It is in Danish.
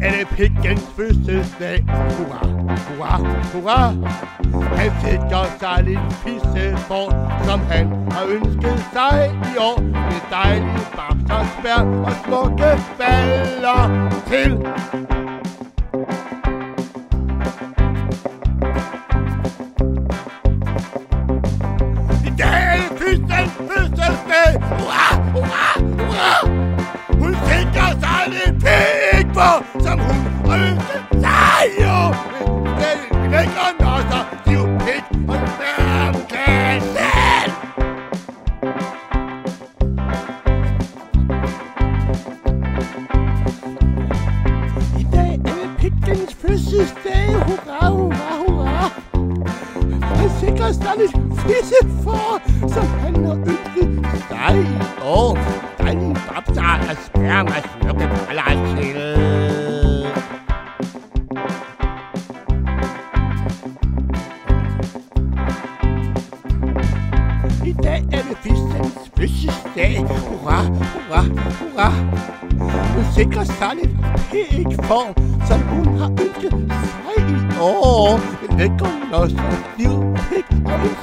er det Pickens fødselsdag. Hurra, hurra, hurra. Han sikrer sig lidt pissefor, som han har ønsket sig i år. Med dejlige babser, spær og smukke baller til. I dag er det Pickens fødselsdag. Hurra, hurra, hurra. Hun sikrer sig lidt pikfor, som hun har ønsket sig jo. Det lækker nosser, stiv pik og nærmkassen. I dag er det Pickens fødselsdag. Hurra, hurra, hurra. Han sikrer sig lidt fisse for, som han har ønsket sig i år. Dejlige babser og sperma smukke baller til. I dag er det fiskens fødselsdag. Hurra, hurra, hurra. Hun sikrer sig lidt pikform, som hun har ønsket sig i år. En lækker nos og stiv pik og en